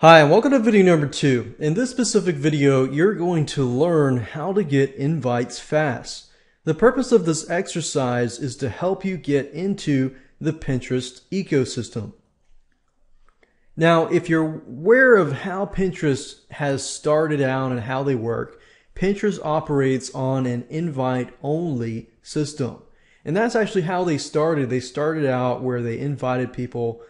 Hi, and welcome to video number 2. In this specific video, you're going to learn how to get invites fast. The purpose of this exercise is to help you get into the Pinterest ecosystem. Now, if you're aware of how Pinterest has started out and how they work, Pinterest operates on an invite-only system. And that's actually how they started. They started out where they invited people,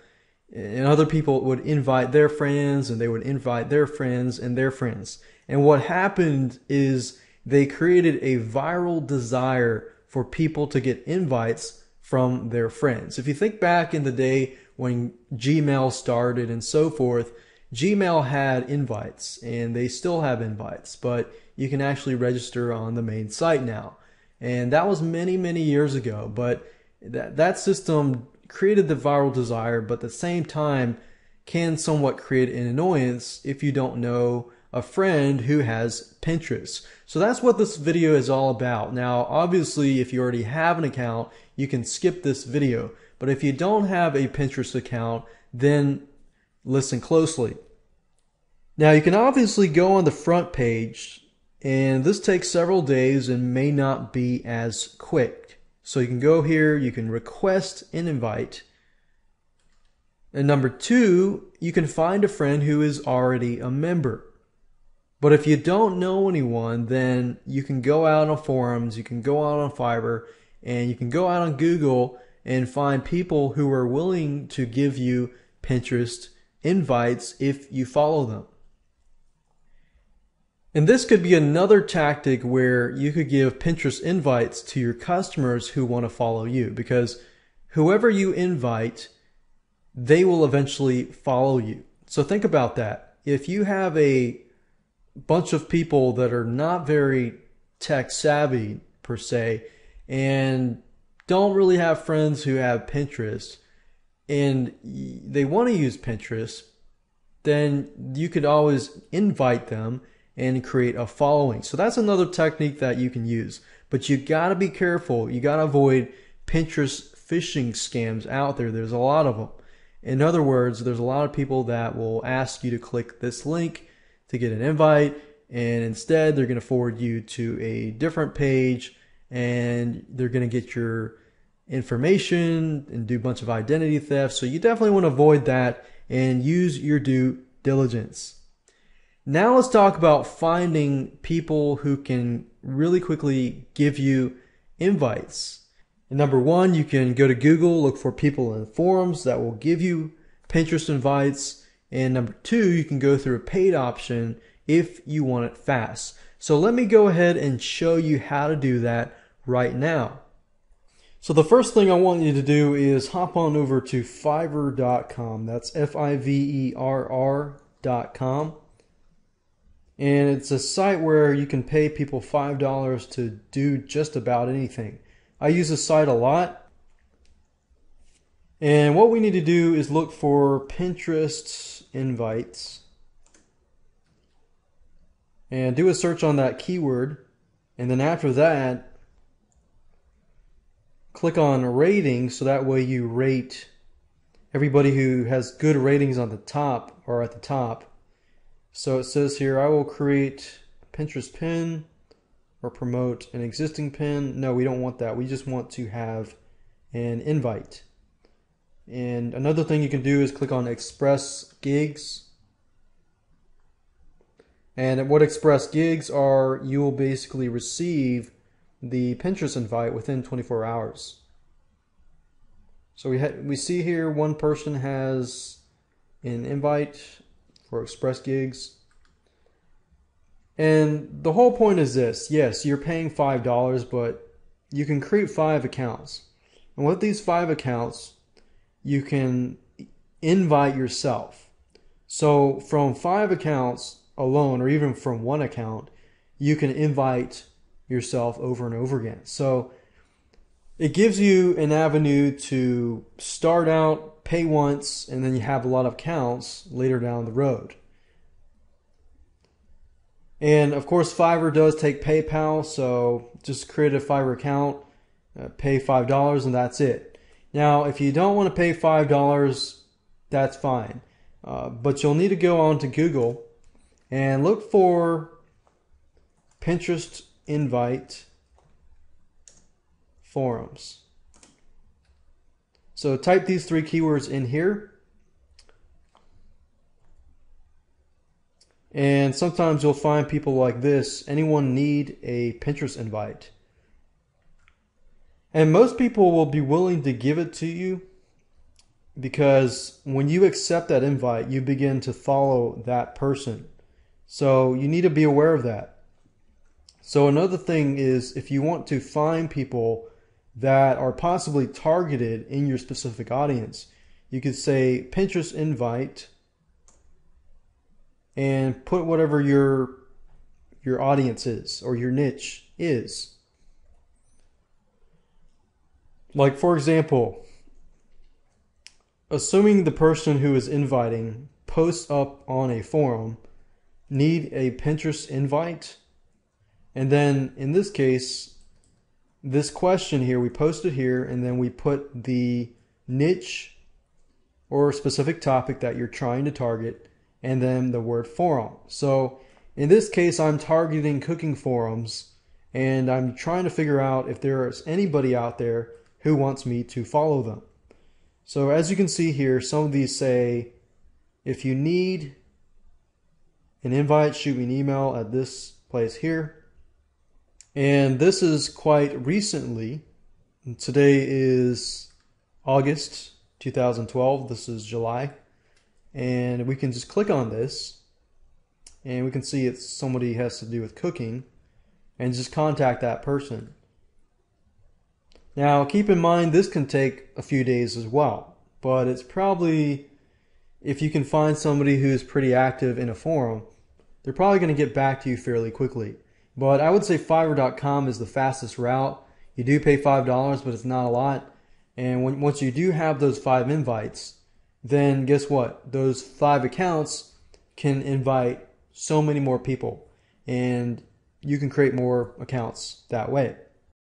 and other people would invite their friends, and they would invite their friends and their friends. And what happened is they created a viral desire for people to get invites from their friends. If you think back in the day when Gmail started and so forth, Gmail had invites, and they still have invites, but you can actually register on the main site now. And that was many, many years ago, but that system created the viral desire, but at the same time can somewhat create an annoyance if you don't know a friend who has Pinterest. So that's what this video is all about. Now, obviously, if you already have an account, you can skip this video. But if you don't have a Pinterest account, then listen closely. Now, you can obviously go on the front page, and this takes several days and may not be as quick. So you can go here, you can request an invite. And number 2, you can find a friend who is already a member. But if you don't know anyone, then you can go out on forums, you can go out on Fiverr, and you can go out on Google and find people who are willing to give you Pinterest invites if you follow them. And this could be another tactic where you could give Pinterest invites to your customers who want to follow you, because whoever you invite, they will eventually follow you. So think about that. If you have a bunch of people that are not very tech savvy per se, and don't really have friends who have Pinterest, and they want to use Pinterest, then you could always invite them and create a following. So that's another technique that you can use. But you gotta be careful. You gotta avoid Pinterest phishing scams out there. There's a lot of them. In other words, there's a lot of people that will ask you to click this link to get an invite, and instead they're gonna forward you to a different page, and they're gonna get your information and do a bunch of identity theft. So you definitely want to avoid that and use your due diligence. Now let's talk about finding people who can really quickly give you invites. And number 1, you can go to Google, look for people in forums that will give you Pinterest invites. And number 2, you can go through a paid option if you want it fast. So let me go ahead and show you how to do that right now. So the first thing I want you to do is hop on over to Fiverr.com. That's Fiverr.com. And it's a site where you can pay people $5 to do just about anything. I use this site a lot. And what we need to do is look for Pinterest invites. And do a search on that keyword. And then after that, click on rating, so that way you rate everybody who has good ratings on the top or at the top. So it says here, I will create a Pinterest pin or promote an existing pin. No, we don't want that. We just want to have an invite. And another thing you can do is click on Express Gigs. And what Express Gigs are, you will basically receive the Pinterest invite within 24 hours. So we see here one person has an invite for Express Gigs. And the whole point is this. Yes, you're paying $5, but you can create 5 accounts. And with these 5 accounts, you can invite yourself. So from 5 accounts alone, or even from 1 account, you can invite yourself over and over again. So it gives you an avenue to start out, pay once, and then you have a lot of accounts later down the road. And of course, Fiverr does take PayPal, so just create a Fiverr account, pay $5, and that's it. Now, if you don't want to pay $5, that's fine. but you'll need to go on to Google and look for Pinterest invite forums. So type these 3 keywords in here, and sometimes you'll find people like this: anyone need a Pinterest invite? And most people will be willing to give it to you, because when you accept that invite, you begin to follow that person. So you need to be aware of that. So another thing is, if you want to find people that are possibly targeted in your specific audience, you could say Pinterest invite and put whatever your audience is or your niche is. Like, for example, assuming the person who is inviting posts up on a forum, need a Pinterest invite, and then in this case, this question here, we post it here, and then we put the niche or specific topic that you're trying to target, and then the word forum. So in this case, I'm targeting cooking forums, and I'm trying to figure out if there is anybody out there who wants me to follow them. So as you can see here, some of these say, if you need an invite, shoot me an email at this place here. And this is quite recently. Today is August 2012. This is July. And we can just click on this, and we can see it's somebody has to do with cooking, and just contact that person. Now keep in mind, this can take a few days as well, but it's probably, if you can find somebody who's pretty active in a forum, they're probably going to get back to you fairly quickly. But I would say Fiverr.com is the fastest route. You do pay $5, but it's not a lot. And once you do have those 5 invites, then guess what? Those 5 accounts can invite so many more people, and you can create more accounts that way.